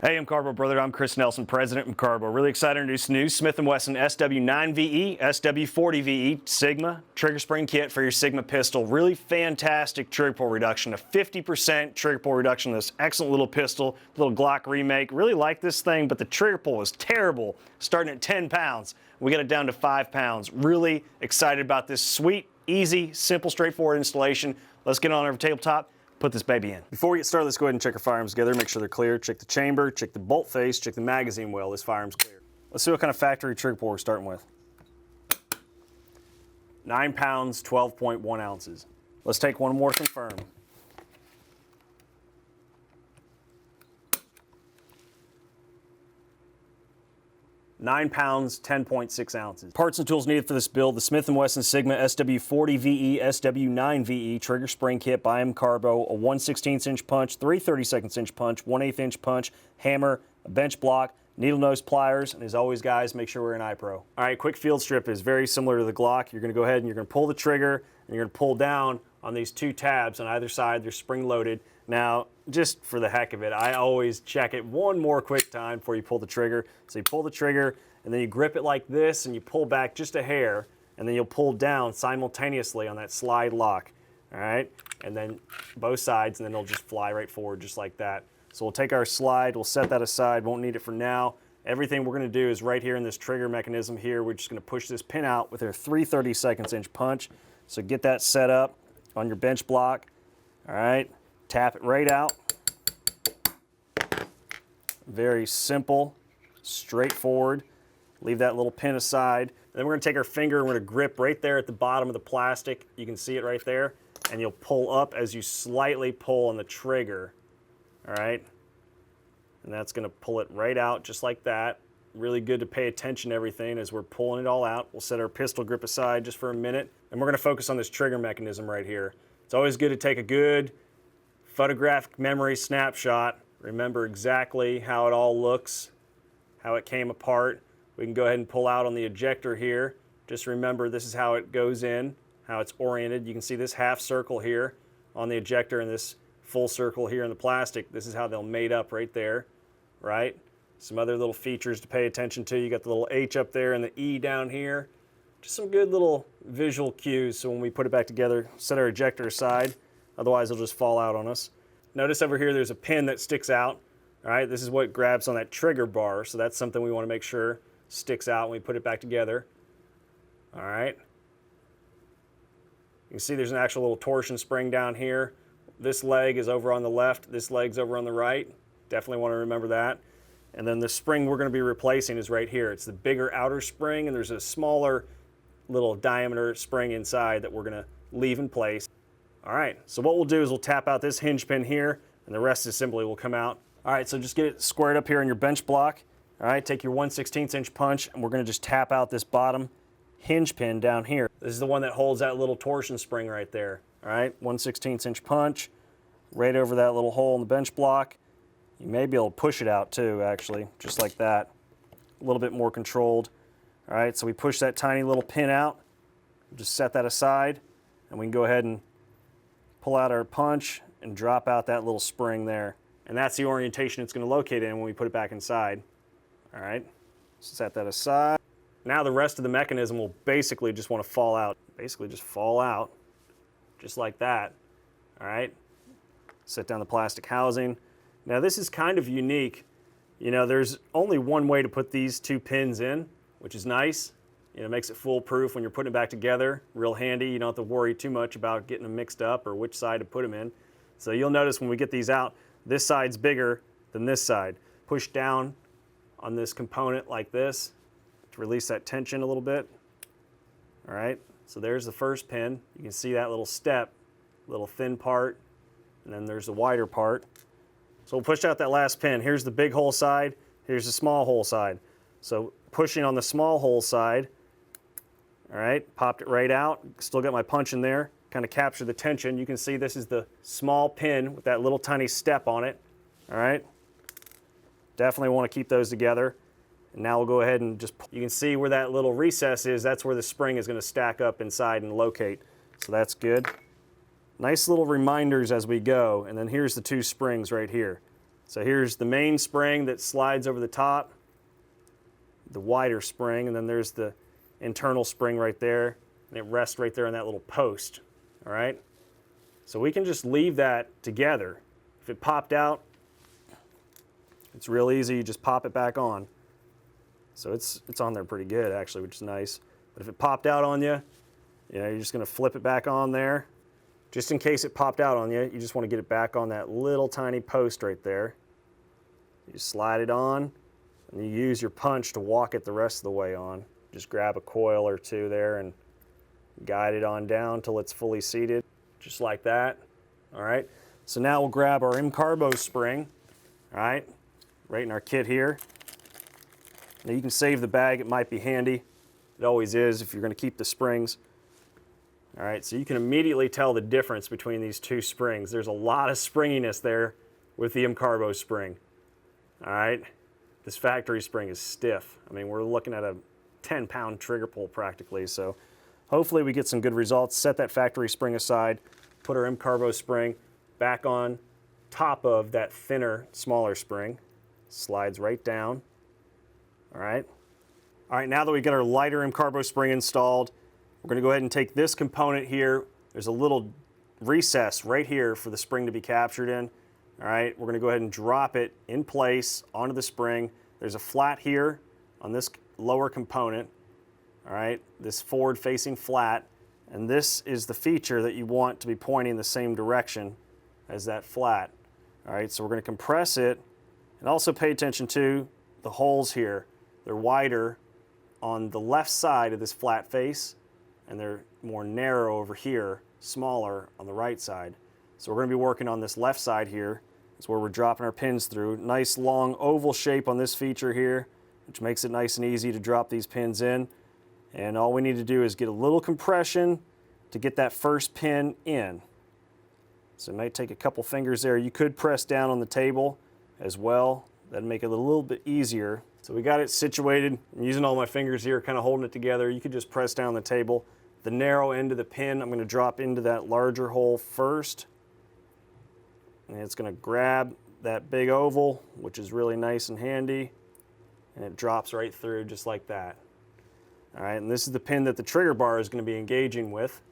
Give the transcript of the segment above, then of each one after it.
Hey, MCARBO brother, I'm Chris Nelson, President of MCARBO. Really excited to introduce the new Smith and Wesson SW9VE, SW40VE Sigma Trigger Spring Kit for your Sigma pistol. Really fantastic trigger pull reduction, a 50% trigger pull reduction on this excellent little pistol, little Glock remake. Really like this thing, but the trigger pull is terrible, starting at 10 pounds. We got it down to 5 pounds. Really excited about this sweet, easy, simple, straightforward installation. Let's get on over tabletop. Put this baby in. Before we get started, let's go ahead and check our firearms together, make sure they're clear. Check the chamber, check the bolt face, check the magazine well. This firearm's clear. Let's see what kind of factory trigger pull we're starting with. 9 pounds, 12.1 ounces. Let's take one more to confirm. 9 pounds, 10.6 ounces. Parts and tools needed for this build: the Smith and Wesson Sigma SW40VE SW9VE Trigger Spring Kit by MCARBO, a 1/16 inch punch, 3/32 inch punch, 1/8 inch punch, hammer, a bench block, needle nose pliers, and as always guys, make sure we're in iPro. All right, quick field strip is very similar to the Glock. You're gonna go ahead and you're gonna pull the trigger, and you're gonna pull down on these two tabs on either side. They're spring loaded. Now, just for the heck of it, I always check it one more quick time before you pull the trigger. So you pull the trigger, and then you grip it like this, and you pull back just a hair, and then you'll pull down simultaneously on that slide lock, all right? And then both sides, and then it'll just fly right forward just like that. So we'll take our slide, we'll set that aside, won't need it for now. Everything we're gonna do is right here in this trigger mechanism here, we're just gonna push this pin out with our 3/32 inch punch. So get that set up on your bench block, all right? Tap it right out. Very simple, straightforward. Leave that little pin aside. And then we're gonna take our finger and we're gonna grip right there at the bottom of the plastic. You can see it right there. And you'll pull up as you slightly pull on the trigger, all right? And that's gonna pull it right out just like that. Really good to pay attention to everything as we're pulling it all out. We'll set our pistol grip aside just for a minute. And we're gonna focus on this trigger mechanism right here. It's always good to take a good photographic memory snapshot. Remember exactly how it all looks, how it came apart. We can go ahead and pull out on the ejector here. Just remember this is how it goes in, how it's oriented. You can see this half circle here on the ejector and this full circle here in the plastic. This is how they'll mate up right there, right? Some other little features to pay attention to. You got the little H up there and the E down here. Just some good little visual cues so when we put it back together, set our ejector aside. Otherwise, it'll just fall out on us. Notice over here, there's a pin that sticks out. All right, this is what grabs on that trigger bar, so that's something we want to make sure sticks out when we put it back together. All right. You can see there's an actual little torsion spring down here. This leg is over on the left, this leg's over on the right. Definitely want to remember that. And then the spring we're going to be replacing is right here. It's the bigger outer spring, and there's a smaller little diameter spring inside that we're going to leave in place. All right, so what we'll do is we'll tap out this hinge pin here, and the rest assembly will come out. All right, so just get it squared up here on your bench block. All right, take your 1/16 inch punch, and we're gonna just tap out this bottom hinge pin down here. This is the one that holds that little torsion spring right there. All right, 1/16 inch punch, right over that little hole in the bench block. You may be able to push it out too, actually, just like that. A little bit more controlled. All right, so we push that tiny little pin out, just set that aside, and we can go ahead and pull out our punch and drop out that little spring there. And that's the orientation it's going to locate in when we put it back inside. All right, set that aside. Now the rest of the mechanism will basically just want to fall out. Basically just fall out, just like that. All right, set down the plastic housing. Now this is kind of unique. You know, there's only one way to put these two pins in, which is nice. You know, it makes it foolproof when you're putting it back together. Real handy. You don't have to worry too much about getting them mixed up or which side to put them in. So you'll notice when we get these out, this side's bigger than this side. Push down on this component like this to release that tension a little bit. All right, so there's the first pin. You can see that little step, little thin part, and then there's the wider part. So we'll push out that last pin. Here's the big hole side, here's the small hole side. So pushing on the small hole side, all right, popped it right out. Still got my punch in there, kind of capture the tension. You can see this is the small pin with that little tiny step on it, all right? Definitely want to keep those together. And now we'll go ahead and just, you can see where that little recess is, that's where the spring is going to stack up inside and locate. So that's good. Nice little reminders as we go, and then here's the two springs right here. So here's the main spring that slides over the top, the wider spring, and then there's the internal spring right there, and it rests right there on that little post, all right? So we can just leave that together. If it popped out, it's real easy, you just pop it back on. So it's on there pretty good actually, which is nice. But if it popped out on you, you're just gonna flip it back on there. Just in case it popped out on you, you just wanna get it back on that little tiny post right there. You slide it on, and you use your punch to walk it the rest of the way on. Just grab a coil or two there and guide it on down till it's fully seated, just like that. All right, so now we'll grab our MCARBO spring, all right in our kit here. Now you can save the bag, it might be handy. It always is if you're gonna keep the springs. All right, so you can immediately tell the difference between these two springs. There's a lot of springiness there with the MCARBO spring. All right, this factory spring is stiff. I mean, we're looking at a 10-pound trigger pull practically, so hopefully we get some good results. Set that factory spring aside, put our MCARBO spring back on top of that thinner, smaller spring. Slides right down, all right? All right, now that we get our lighter MCARBO spring installed, we're gonna go ahead and take this component here. There's a little recess right here for the spring to be captured in. All right, we're gonna go ahead and drop it in place onto the spring. There's a flat here on this lower component, all right, this forward-facing flat, and this is the feature that you want to be pointing the same direction as that flat. All right, so we're gonna compress it, and also pay attention to the holes here. They're wider on the left side of this flat face, and they're more narrow over here, smaller on the right side. So we're going to be working on this left side here. That's where we're dropping our pins through. Nice long oval shape on this feature here, which makes it nice and easy to drop these pins in. And all we need to do is get a little compression to get that first pin in. So it might take a couple fingers there. You could press down on the table as well. That'd make it a little bit easier. So we got it situated. I'm using all my fingers here, kind of holding it together. You could just press down the table. The narrow end of the pin, I'm going to drop into that larger hole first. And it's going to grab that big oval, which is really nice and handy. And it drops right through just like that. All right, and this is the pin that the trigger bar is going to be engaging with.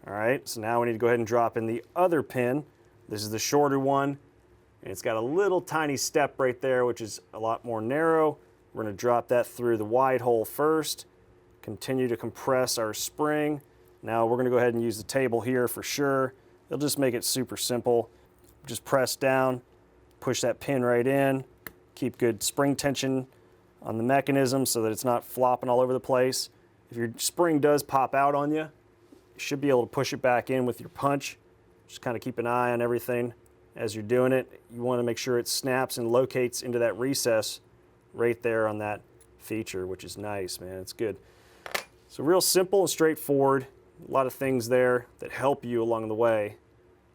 All right, so now we need to go ahead and drop in the other pin. This is the shorter one. And it's got a little tiny step right there, which is a lot more narrow. We're going to drop that through the wide hole first. Continue to compress our spring. Now we're going to go ahead and use the table here for sure. It'll just make it super simple. Just press down, push that pin right in. Keep good spring tension on the mechanism so that it's not flopping all over the place. If your spring does pop out on you, you should be able to push it back in with your punch. Just kind of keep an eye on everything as you're doing it. You want to make sure it snaps and locates into that recess right there on that feature, which is nice, man. It's good. So real simple and straightforward. A lot of things there that help you along the way.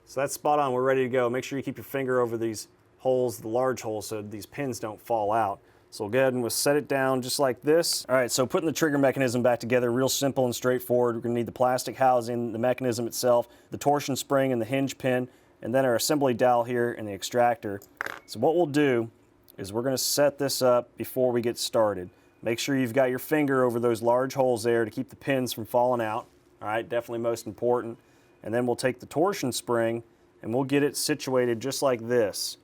So that's spot on. We're ready to go. Make sure you keep your finger over these holes, the large holes, so these pins don't fall out. So we'll go ahead and we'll set it down just like this. All right, so putting the trigger mechanism back together, real simple and straightforward. We're gonna need the plastic housing, the mechanism itself, the torsion spring and the hinge pin, and then our assembly dowel here and the extractor. So what we'll do is we're gonna set this up before we get started. Make sure you've got your finger over those large holes there to keep the pins from falling out. All right, definitely most important. And then we'll take the torsion spring and we'll get it situated just like this.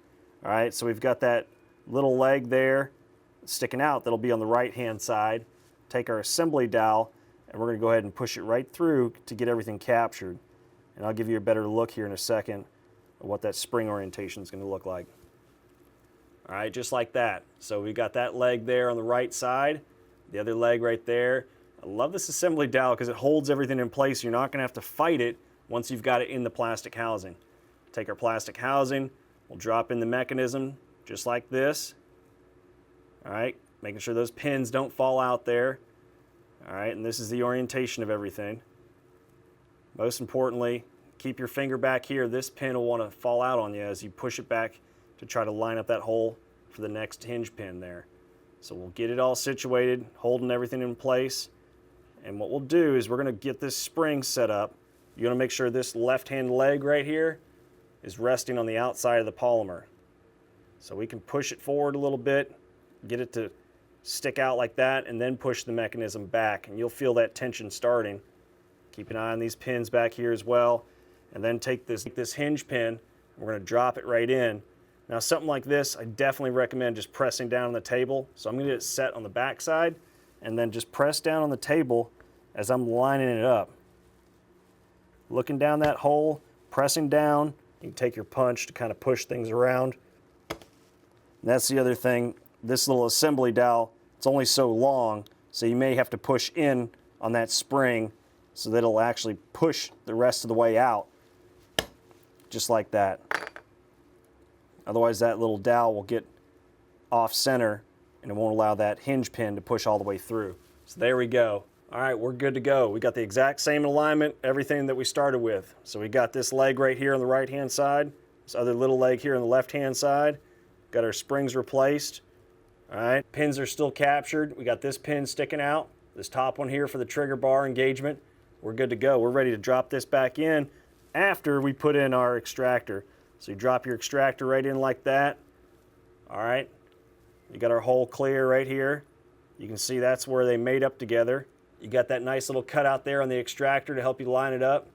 All right, so we've got that little leg there sticking out that'll be on the right-hand side. Take our assembly dowel and we're gonna go ahead and push it right through to get everything captured. And I'll give you a better look here in a second of what that spring orientation is gonna look like. All right, just like that. So we got that leg there on the right side, the other leg right there. I love this assembly dowel because it holds everything in place. You're not gonna have to fight it once you've got it in the plastic housing. Take our plastic housing, we'll drop in the mechanism just like this. All right, making sure those pins don't fall out there. All right, and this is the orientation of everything. Most importantly, keep your finger back here. This pin will want to fall out on you as you push it back to try to line up that hole for the next hinge pin there. So we'll get it all situated, holding everything in place. And what we'll do is we're gonna get this spring set up. You're gonna make sure this left-hand leg right here is resting on the outside of the polymer. So we can push it forward a little bit, get it to stick out like that, and then push the mechanism back, and you'll feel that tension starting. Keep an eye on these pins back here as well, and then take this hinge pin, and we're going to drop it right in. Now something like this, I definitely recommend just pressing down on the table. So I'm going to get it set on the back side, and then just press down on the table as I'm lining it up. Looking down that hole, pressing down. You can take your punch to kind of push things around. And that's the other thing, this little assembly dowel, it's only so long, so you may have to push in on that spring so that it'll actually push the rest of the way out, just like that. Otherwise that little dowel will get off center and it won't allow that hinge pin to push all the way through. So there we go. All right, we're good to go. We got the exact same alignment, everything that we started with. So we got this leg right here on the right-hand side, this other little leg here on the left-hand side. Got our springs replaced. All right, pins are still captured. We got this pin sticking out, this top one here for the trigger bar engagement. We're good to go. We're ready to drop this back in after we put in our extractor. So you drop your extractor right in like that. All right, you got our hole clear right here. You can see that's where they made up together. You got that nice little cutout there on the extractor to help you line it up.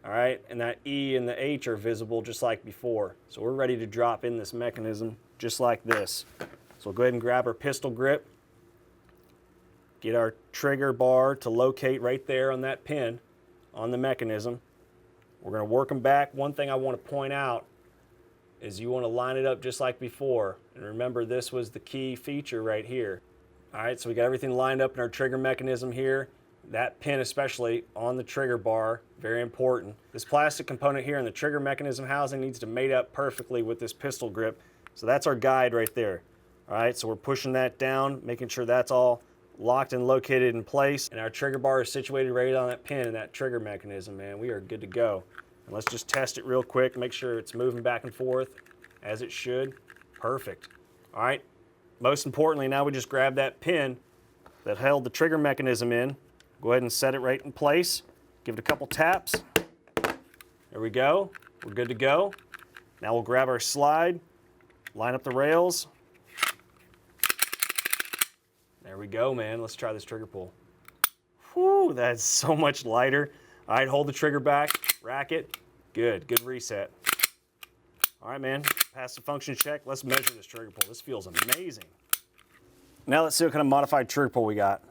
All right, and that E and the H are visible just like before. So we're ready to drop in this mechanism just like this. So we'll go ahead and grab our pistol grip, get our trigger bar to locate right there on that pin on the mechanism. We're going to work them back. One thing I want to point out is you want to line it up just like before. And remember, this was the key feature right here. All right, so we got everything lined up in our trigger mechanism here. That pin especially on the trigger bar, very important. This plastic component here in the trigger mechanism housing needs to mate up perfectly with this pistol grip. So that's our guide right there. All right, so we're pushing that down, making sure that's all locked and located in place. And our trigger bar is situated right on that pin in that trigger mechanism, man. We are good to go. And let's just test it real quick, make sure it's moving back and forth as it should. Perfect. All right, most importantly, now we just grab that pin that held the trigger mechanism in. Go ahead and set it right in place. Give it a couple taps. There we go. We're good to go. Now we'll grab our slide, line up the rails. There we go, man. Let's try this trigger pull. Whew, that's so much lighter. All right, hold the trigger back, rack it. Good, good reset. All right, man, pass the function check. Let's measure this trigger pull. This feels amazing. Now let's see what kind of modified trigger pull we got.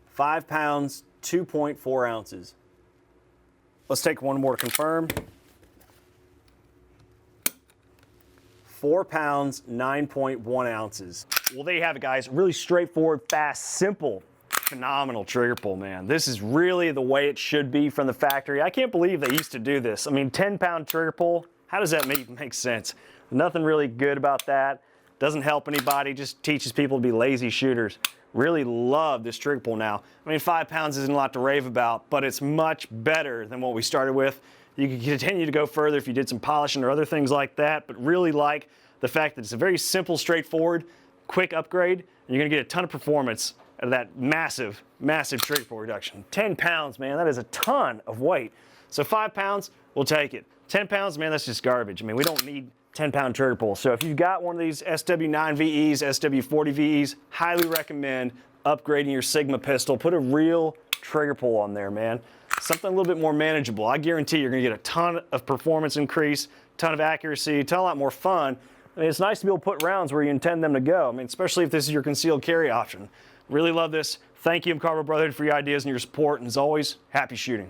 5 pounds, 2.4 ounces. Let's take one more to confirm. 4 pounds, 9.1 ounces. Well, there you have it, guys. Really straightforward, fast, simple, phenomenal trigger pull, man. This is really the way it should be from the factory. I can't believe they used to do this. I mean, 10-pound trigger pull, how does that make sense? Nothing really good about that. Doesn't help anybody, just teaches people to be lazy shooters. Really love this trigger pull now. I mean, 5 pounds isn't a lot to rave about, but it's much better than what we started with. You can continue to go further if you did some polishing or other things like that, but really like the fact that it's a very simple, straightforward, quick upgrade, and you're gonna get a ton of performance out of that massive, massive trigger pull reduction. 10 pounds, man, that is a ton of weight. So 5 pounds, we'll take it. 10 pounds, man, that's just garbage. I mean, we don't need 10-pound trigger pull. So if you've got one of these SW9VEs, SW40VEs, highly recommend upgrading your Sigma pistol. Put a real trigger pull on there, man. Something a little bit more manageable. I guarantee you're gonna get a ton of performance increase, ton of accuracy, a ton, a lot more fun. I mean, it's nice to be able to put rounds where you intend them to go. I mean, especially if this is your concealed carry option. Really love this. Thank you, MCARBO Brotherhood, for your ideas and your support. And as always, happy shooting.